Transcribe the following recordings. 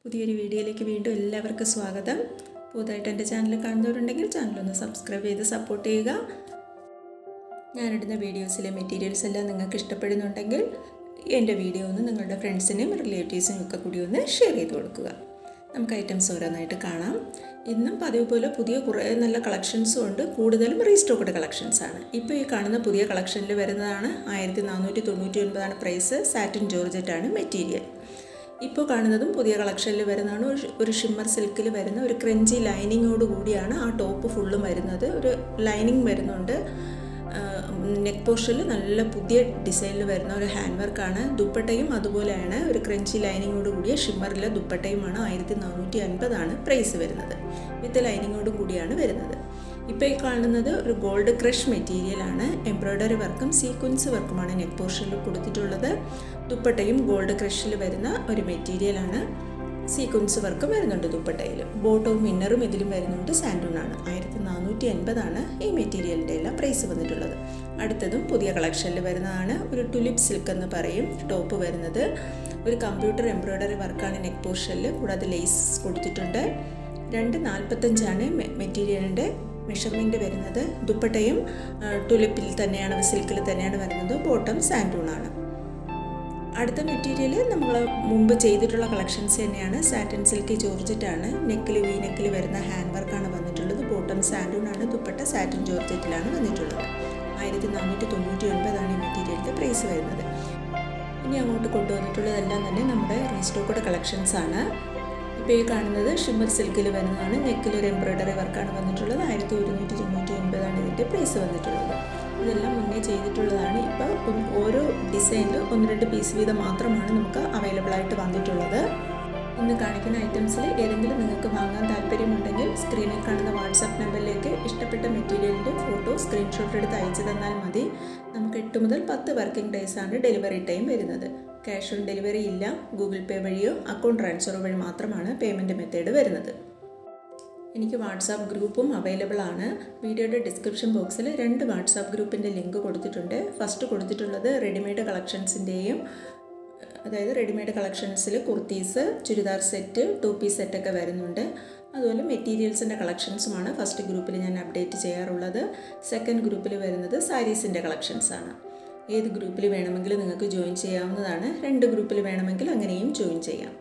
പുതിയൊരു വീഡിയോയിലേക്ക് വീണ്ടും എല്ലാവർക്കും സ്വാഗതം. പുതുതായിട്ട് എൻ്റെ ചാനൽ കാണുന്നവരുണ്ടെങ്കിൽ ചാനലൊന്ന് സബ്സ്ക്രൈബ് ചെയ്ത് സപ്പോർട്ട് ചെയ്യുക. ഞാനിടുന്ന വീഡിയോസിലെ മെറ്റീരിയൽസ് എല്ലാം നിങ്ങൾക്ക് ഇഷ്ടപ്പെടുന്നുണ്ടെങ്കിൽ എൻ്റെ വീഡിയോ ഒന്ന് നിങ്ങളുടെ ഫ്രണ്ട്സിനും റിലേറ്റീവ്സിനും ഒക്കെ കൂടി ഒന്ന് ഷെയർ ചെയ്ത് കൊടുക്കുക. നമുക്ക് ഐറ്റംസ് ഓരോന്നായിട്ട് കാണാം. ഇന്നും പതിവ് പോലെ പുതിയ കുറേ നല്ല കളക്ഷൻസും ഉണ്ട്. കൂടുതലും റീസ്റ്റോക്ക്ഡ് കളക്ഷൻസാണ്. ഇപ്പോൾ ഈ കാണുന്ന പുതിയ കളക്ഷനിൽ വരുന്നതാണ് 1499 പ്രൈസ്. Satin ജോർജറ്റാണ് material. ഇപ്പോൾ കാണുന്നതും പുതിയ കളക്ഷനിൽ വരുന്നതാണ്. ഒരു ഷിമ്മർ സിൽക്കിൽ വരുന്ന ഒരു ക്രഞ്ചി ലൈനിങ്ങോട് കൂടിയാണ് ആ ടോപ്പ് ഫുള്ളും വരുന്നത്. ഒരു ലൈനിങ് വരുന്നുണ്ട്. നെക്ക് പോർഷനിൽ നല്ല പുതിയ ഡിസൈനിൽ വരുന്ന ഒരു ഹാൻഡ് വർക്കാണ്. ദുപ്പട്ടയും അതുപോലെയാണ്. ഒരു ക്രഞ്ചി ലൈനിങ്ങോട് കൂടിയ ഷിമ്മറിലെ ദുപ്പട്ടയുമാണ്. 1450 പ്രൈസ് വരുന്നത്. വിത്ത് ലൈനിങ്ങോടും കൂടിയാണ് വരുന്നത്. ഇപ്പോൾ ഈ കാണുന്നത് ഒരു ഗോൾഡ് ക്രഷ് മെറ്റീരിയലാണ്. എംബ്രോയ്ഡറി വർക്കും സീക്വൻസ് വർക്കുമാണ് നെക്ക് പോർഷനിൽ കൊടുത്തിട്ടുള്ളത്. ദുപ്പട്ടയും ഗോൾഡ് ക്രഷിൽ വരുന്ന ഒരു മെറ്റീരിയലാണ്. സീക്വൻസ് വർക്കും വരുന്നുണ്ട് ദുപ്പട്ടയിൽ. ബോട്ടവും ഇന്നറും ഇതിലും വരുന്നുണ്ട്. സാൻഡൂണാണ്. 1450 ഈ മെറ്റീരിയലിൻ്റെ എല്ലാം പ്രൈസ് വന്നിട്ടുള്ളത്. അടുത്തതും പുതിയ കളക്ഷനിൽ വരുന്നതാണ്. ഒരു ടുലിപ്പ് സിൽക്ക് എന്ന് പറയും ടോപ്പ് വരുന്നത്. ഒരു കമ്പ്യൂട്ടർ എംബ്രോയ്ഡറി വർക്കാണ് നെക്ക് പോർഷനിൽ. കൂടാതെ ലേസ് കൊടുത്തിട്ടുണ്ട്. 245 മെറ്റീരിയലിൻ്റെ മെഷർമെൻറ്റ് വരുന്നത്. ദുപ്പട്ടയും ടുലിപ്പിൽ തന്നെയാണ്, സിൽക്കിൽ തന്നെയാണ് വരുന്നത്. ബോട്ടം സാൻഡൂണാണ്. അടുത്ത മെറ്റീരിയൽ നമ്മൾ മുമ്പ് ചെയ്തിട്ടുള്ള കളക്ഷൻസ് തന്നെയാണ്. സാറ്റിൻ സിൽക്ക് ജോർജറ്റാണ്. നെക്കിൽ വി നെക്കിൽ വരുന്ന ഹാൻഡ് വർക്കാണ് വന്നിട്ടുള്ളത്. ബോട്ടം സാൻഡൂണാണ്. ദുപ്പട്ട സാറ്റിൻ ജോർജറ്റിലാണ് വന്നിട്ടുള്ളത്. 1499 ഈ മെറ്റീരിയലിൻ്റെ പ്രൈസ് വരുന്നത്. ഇനി അങ്ങോട്ട് കൊണ്ടുവന്നിട്ടുള്ളതെല്ലാം തന്നെ നമ്മുടെ റീസ്റ്റോക്ക്ഡ് കളക്ഷൻസാണ്. ഇപ്പോൾ ഈ കാണുന്നത് ഷിമ്മർ സിൽക്കിൽ വരുന്നതാണ്. നെക്കിൽ ഒരു എംബ്രോയ്ഡറി വർക്കാണ് വന്നിട്ടുള്ളത്. 1199 ഇതിൻ്റെ പ്രൈസ് വന്നിട്ടുള്ളത്. ഇതെല്ലാം മുന്നേ ചെയ്തിട്ടുള്ളതാണ്. ഇപ്പോൾ ഓരോ ഡിസൈനിൽ 1-2 പീസ് വീതം മാത്രമാണ് നമുക്ക് അവൈലബിൾ ആയിട്ട് വന്നിട്ടുള്ളത്. ഇന്ന് കാണിക്കുന്ന ഐറ്റംസിൽ ഏതെങ്കിലും നിങ്ങൾക്ക് വാങ്ങാൻ താല്പര്യമുണ്ടെങ്കിൽ സ്ക്രീനിൽ കാണുന്ന വാട്സാപ്പ് നമ്പറിലേക്ക് ഇഷ്ടപ്പെട്ട മെറ്റീരിയലിൻ്റെ ഫോട്ടോ സ്ക്രീൻഷോട്ട് എടുത്ത് അയച്ചു തന്നാൽ മതി. നമുക്ക് 8 മുതൽ 10 വർക്കിംഗ് ഡേയ്സാണ് ഡെലിവറി ടൈം വരുന്നത്. ക്യാഷ് ഓൺ ഡെലിവറി ഇല്ല. ഗൂഗിൾ പേ വഴിയോ അക്കൗണ്ട് ട്രാൻസ്ഫർ വഴി മാത്രമാണ് പേയ്മെൻറ്റ് മെത്തേഡ് വരുന്നത്. എനിക്ക് വാട്സാപ്പ് ഗ്രൂപ്പും അവൈലബിൾ ആണ്. വീഡിയോയുടെ ഡിസ്ക്രിപ്ഷൻ ബോക്സിൽ 2 വാട്സാപ്പ് ഗ്രൂപ്പിൻ്റെ ലിങ്ക് കൊടുത്തിട്ടുണ്ട്. ഫസ്റ്റ് കൊടുത്തിട്ടുള്ളത് റെഡിമെയ്ഡ് കളക്ഷൻസിൻ്റെയും, അതായത് റെഡിമെയ്ഡ് കളക്ഷൻസിൽ കുർത്തീസ്, ചുരിദാർ സെറ്റ്, 2 പീസ് സെറ്റൊക്കെ വരുന്നുണ്ട്. അതുപോലെ മെറ്റീരിയൽസിൻ്റെ കളക്ഷൻസുമാണ് ഫസ്റ്റ് ഗ്രൂപ്പിൽ ഞാൻ അപ്ഡേറ്റ് ചെയ്യാറുള്ളത്. സെക്കൻഡ് ഗ്രൂപ്പിൽ വരുന്നത് സാരീസിൻ്റെ കളക്ഷൻസാണ്. ഏത് ഗ്രൂപ്പിൽ വേണമെങ്കിലും നിങ്ങൾക്ക് ജോയിൻ ചെയ്യാവുന്നതാണ്. 2 ഗ്രൂപ്പിൽ വേണമെങ്കിൽ അങ്ങനെയും ജോയിൻ ചെയ്യാം.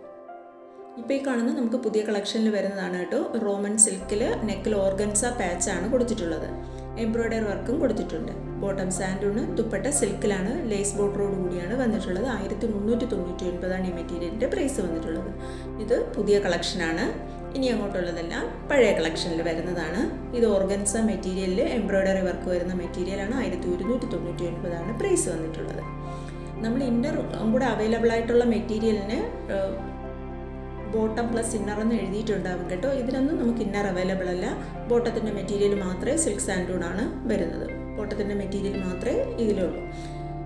ഇപ്പോൾ ഈ കാണുന്ന നമുക്ക് പുതിയ കളക്ഷനിൽ വരുന്നതാണ് കേട്ടോ. റോമൻ സിൽക്കിൽ നെക്കിൽ ഓർഗൻസ പാച്ചാണ് കൊടുത്തിട്ടുള്ളത്. എംബ്രോയ്ഡറി വർക്കും കൊടുത്തിട്ടുണ്ട്. ബോട്ടം സാൻഡൂണ്. ദുപ്പട്ട സിൽക്കിലാണ്. ലേസ് ബോർഡറോട് കൂടിയാണ് വന്നിട്ടുള്ളത്. 1399 ഈ മെറ്റീരിയലിൻ്റെ പ്രൈസ് വന്നിട്ടുള്ളത്. ഇത് പുതിയ കളക്ഷനാണ്. ഇനി അങ്ങോട്ടുള്ളതെല്ലാം പഴയ കളക്ഷനിൽ വരുന്നതാണ്. ഇത് ഓർഗൻസ മെറ്റീരിയലിൽ എംബ്രോയ്ഡറി വർക്ക് വരുന്ന മെറ്റീരിയലാണ്. 1299 പ്രൈസ് വന്നിട്ടുള്ളത്. നമ്മൾ ഇന്നർ കൂടെ അവൈലബിൾ ആയിട്ടുള്ള മെറ്റീരിയലിന് ബോട്ടം പ്ലസ് ഇന്നർ എന്ന് എഴുതിയിട്ടുണ്ടാകും കേട്ടോ. ഇതിനൊന്നും നമുക്ക് ഇന്നർ അവൈലബിൾ അല്ല. ബോട്ടത്തിൻ്റെ മെറ്റീരിയൽ മാത്രമേ സിൽക്ക് സാൻഡൂണാണ് വരുന്നത്. ബോട്ടത്തിൻ്റെ മെറ്റീരിയൽ മാത്രമേ ഇതിലുള്ളൂ.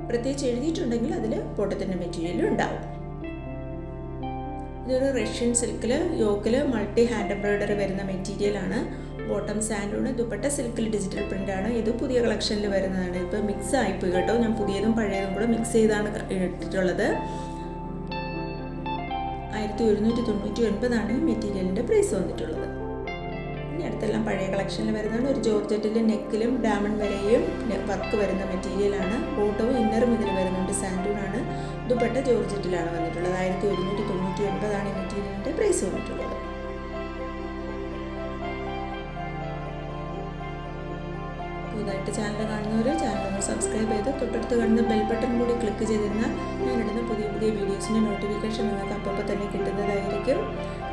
പ്രത്യേകിച്ച് എഴുതിയിട്ടുണ്ടെങ്കിൽ അതിൽ ബോട്ടത്തിൻ്റെ മെറ്റീരിയലും ഉണ്ടാവും. ഇതൊരു റഷ്യൻ സിൽക്കിൽ യോക്കിൽ മൾട്ടി ഹാൻഡ് എംബ്രോയ്ഡറി വരുന്ന മെറ്റീരിയലാണ്. ബോട്ടം സാൻഡൂണ്. ദുപ്പട്ട സിൽക്കിൽ ഡിജിറ്റൽ പ്രിൻ്റാണ്. ഇത് പുതിയ കളക്ഷനിൽ വരുന്നതാണ്. ഇപ്പോൾ മിക്സ് ആയിപ്പോയി കേട്ടോ. ഞാൻ പുതിയതും പഴയതും കൂടെ മിക്സ് ചെയ്താണ് ഇട്ടിട്ടുള്ളത്. 1199 ഈ മെറ്റീരിയലിൻ്റെ പ്രൈസ് വന്നിട്ടുള്ളത്. ഇനി അടുത്തെല്ലാം പഴയ കളക്ഷനിൽ വരുന്നതാണ്. ഒരു ജോർജറ്റിൻ്റെ നെക്കിലും ഡയമണ്ട് വരെയും വർക്ക് വരുന്ന മെറ്റീരിയലാണ്. ബോട്ടവും ഇന്നറും ഇതിൽ വരുന്നുണ്ട്. സാൻഡൂണാണ്. ദുപ്പട്ട ജോർജറ്റിലാണ് വന്നിട്ടുള്ളത്. 1199 ഈ മെറ്റീരിയലിൻ്റെ പ്രൈസ് വന്നിട്ടുള്ളത്. പുതുതായിട്ട് ചാനൽ കാണുന്നവർ ചാനലൊന്ന് സബ്സ്ക്രൈബ് ചെയ്ത് തൊട്ടടുത്ത് കാണുന്ന ബെൽ ബട്ടൺ കൂടി ക്ലിക്ക് ചെയ്തിരുന്നാൽ ഞാനിടുന്ന പുതിയ പുതിയ വീഡിയോസിൻ്റെ നോട്ടിഫിക്കേഷൻ നിങ്ങൾക്ക് അപ്പോൾ തന്നെ കിട്ടുന്നതായിരിക്കും.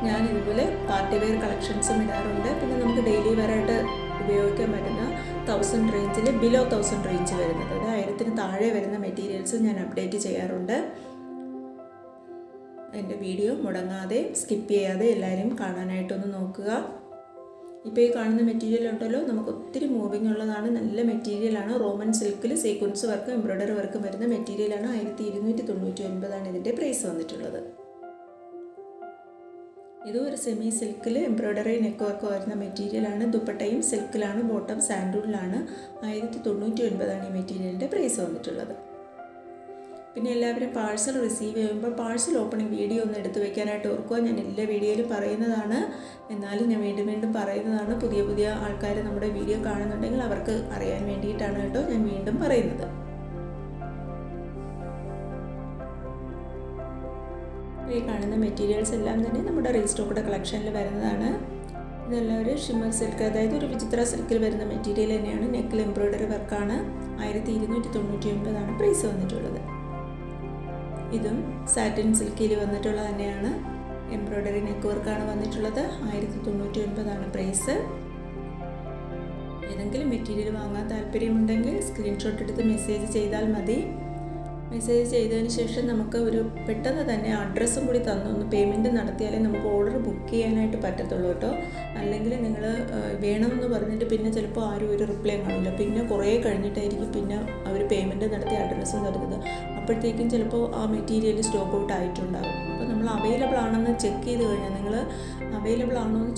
ഞാൻ ഇതുപോലെ പാർട്ടി വെയർ കളക്ഷൻസും ഇടാറുണ്ട്. പിന്നെ നമുക്ക് ഡെയിലി വെയറായിട്ട് ഉപയോഗിക്കാൻ പറ്റുന്ന 1000 റേഞ്ചിൽ ബിലോ 1000 റേഞ്ച് വരുന്നത്, അതായത് 1000-ന് താഴെ വരുന്ന മെറ്റീരിയൽസ് ഞാൻ അപ്ഡേറ്റ് ചെയ്യാറുണ്ട്. എൻ്റെ വീഡിയോ മുടങ്ങാതെ സ്കിപ്പ് ചെയ്യാതെ എല്ലാവരും കാണാനായിട്ടൊന്ന് നോക്കുക. ഇപ്പോൾ ഈ കാണുന്ന മെറ്റീരിയൽ ഉണ്ടല്ലോ, നമുക്ക് ഒത്തിരി മൂവിങ് ഉള്ളതാണ്. നല്ല മെറ്റീരിയലാണ്. റോമൻ സിൽക്കിൽ സീക്വൻസ് വർക്കും എംബ്രോയ്ഡറി വർക്കും വരുന്ന മെറ്റീരിയലാണ്. 1299 ഇതിൻ്റെ പ്രൈസ് വന്നിട്ടുള്ളത്. ഇതും ഒരു സെമി സിൽക്കിൽ എംബ്രോയ്ഡറി നെക്ക് വർക്ക് വരുന്ന മെറ്റീരിയലാണ്. ദുപ്പട്ടയും സിൽക്കിലാണ്. ബോട്ടം സാൻഡൂണിലാണ്. 1099 ഈ മെറ്റീരിയലിൻ്റെ പ്രൈസ് വന്നിട്ടുള്ളത്. പിന്നെ എല്ലാവരും പാഴ്സൽ റിസീവ് ചെയ്യുമ്പോൾ പാഴ്സൽ ഓപ്പണിംഗ് വീഡിയോ ഒന്ന് എടുത്ത് വെക്കാനായിട്ട് ഓർക്കുക. ഞാൻ എല്ലാ വീഡിയോയിലും പറയുന്നതാണ്, എന്നാലും ഞാൻ വീണ്ടും വീണ്ടും പറയുന്നതാണ്. പുതിയ പുതിയ ആൾക്കാർ നമ്മുടെ വീഡിയോ കാണുന്നുണ്ടെങ്കിൽ അവർക്ക് അറിയാൻ വേണ്ടിയിട്ടാണ് കേട്ടോ ഞാൻ വീണ്ടും പറയുന്നത്. ഈ കാണുന്ന മെറ്റീരിയൽസ് എല്ലാം തന്നെ നമ്മുടെ റീസ്റ്റോക്ക്ഡ് കളക്ഷനിൽ വരുന്നതാണ്. ഇതെല്ലാം ഒരു ഷിമ്മർ സിൽക്ക്, അതായത് ഒരു വിചിത്ര സിൽക്കിൽ വരുന്ന മെറ്റീരിയൽ തന്നെയാണ്. നെക്കിൽ എംബ്രോയ്ഡറി വർക്കാണ്. 1299 പ്രൈസ് വന്നിട്ടുള്ളത്. ഇതും സാറ്റിൻ സിൽക്കിൽ വന്നിട്ടുള്ളത് തന്നെയാണ്. എംബ്രോയ്ഡറി നെക്ക് വർക്കാണ് വന്നിട്ടുള്ളത്. 1099 പ്രൈസ്. ഏതെങ്കിലും മെറ്റീരിയൽ വാങ്ങാൻ താല്പര്യമുണ്ടെങ്കിൽ സ്ക്രീൻഷോട്ട് എടുത്ത് മെസ്സേജ് ചെയ്താൽ മതി. മെസ്സേജ് ചെയ്തതിന് ശേഷം നമുക്ക് ഒരു പെട്ടെന്ന് തന്നെ അഡ്രസ്സും കൂടി തന്നൊന്ന് പേയ്മെൻറ്റ് നടത്തിയാലേ നമുക്ക് ഓർഡർ ബുക്ക് ചെയ്യാനായിട്ട് പറ്റത്തുള്ളൂ കേട്ടോ. അല്ലെങ്കിൽ നിങ്ങൾ വേണമെന്ന് പറഞ്ഞിട്ട് പിന്നെ ചിലപ്പോൾ ആരും ഒരു റിപ്ലൈ കാണില്ല. പിന്നെ കുറേ കഴിഞ്ഞിട്ടായിരിക്കും പിന്നെ അവർ പേയ്മെൻറ്റ് നടത്തി അഡ്രസ്സ് നൽകുന്നത്. അപ്പോഴത്തേക്കും ചിലപ്പോൾ ആ മെറ്റീരിയൽ സ്റ്റോക്ക് ഔട്ട് ആയിട്ടുണ്ടാകും. അപ്പോൾ നമ്മൾ അവൈലബിൾ ആണെന്ന് ചെക്ക് ചെയ്ത് കഴിഞ്ഞാൽ നിങ്ങൾ അവൈലബിൾ ആണോ എന്ന്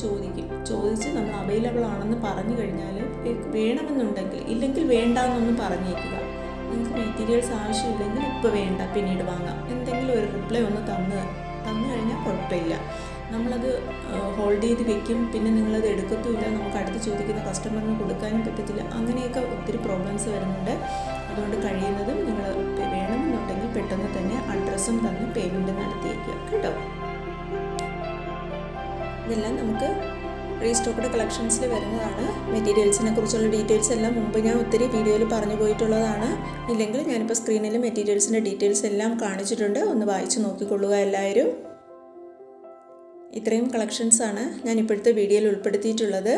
ചോദിച്ച് നമ്മൾ അവൈലബിൾ ആണെന്ന് പറഞ്ഞു കഴിഞ്ഞാൽ വേണമെന്നുണ്ടെങ്കിൽ, ഇല്ലെങ്കിൽ വേണ്ടാന്നൊന്ന് പറഞ്ഞേക്കുക. നിങ്ങൾക്ക് മെറ്റീരിയൽസ് ആവശ്യമില്ലെങ്കിൽ ഇപ്പോൾ വേണ്ട, പിന്നീട് വാങ്ങാം, എന്തെങ്കിലും ഒരു റിപ്ലൈ ഒന്ന് തന്നു കഴിഞ്ഞാൽ കുഴപ്പമില്ല. നമ്മളത് ഹോൾഡ് ചെയ്ത് വെക്കും, പിന്നെ നിങ്ങളത് എടുക്കത്തുമില്ല, നമുക്ക് അടുത്ത് ചോദിക്കുന്ന കസ്റ്റമറിന് കൊടുക്കാനും പറ്റത്തില്ല. അങ്ങനെയൊക്കെ ഒത്തിരി പ്രോബ്ലംസ് വരുന്നുണ്ട്. അതുകൊണ്ട് കഴിയുന്നതും നിങ്ങൾ വേണമെന്നുണ്ടെങ്കിൽ പെട്ടെന്ന് തന്നെ അഡ്രസ്സും തന്ന് പേയ്മെൻറ്റ് നടത്തിയേക്കുക കേട്ടോ. ഇതെല്ലാം നമുക്ക് റീസ്റ്റോക്ക്ഡ് കളക്ഷൻസിൽ വരുന്നതാണ്. മെറ്റീരിയൽസിനെ കുറിച്ചുള്ള ഡീറ്റെയിൽസ് എല്ലാം മുമ്പ് ഞാൻ ഒത്തിരി വീഡിയോയിൽ പറഞ്ഞു പോയിട്ടുള്ളതാണ്. ഇല്ലെങ്കിൽ ഞാനിപ്പോൾ സ്ക്രീനിൽ മെറ്റീരിയൽസിൻ്റെ ഡീറ്റെയിൽസ് എല്ലാം കാണിച്ചിട്ടുണ്ട്. ഒന്ന് വായിച്ച് നോക്കിക്കൊള്ളുക എല്ലാവരും. ഇത്രയും കളക്ഷൻസാണ് ഞാൻ ഇപ്പോഴത്തെ വീഡിയോയിൽ ഉൾപ്പെടുത്തിയിട്ടുള്ളത്.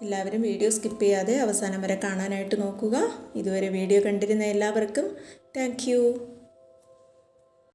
എല്ലാവരും വീഡിയോ സ്കിപ്പ് ചെയ്യാതെ അവസാനം വരെ കാണാനായിട്ട് നോക്കുക. ഇതുവരെ വീഡിയോ കണ്ടിരുന്ന എല്ലാവർക്കും താങ്ക് യു.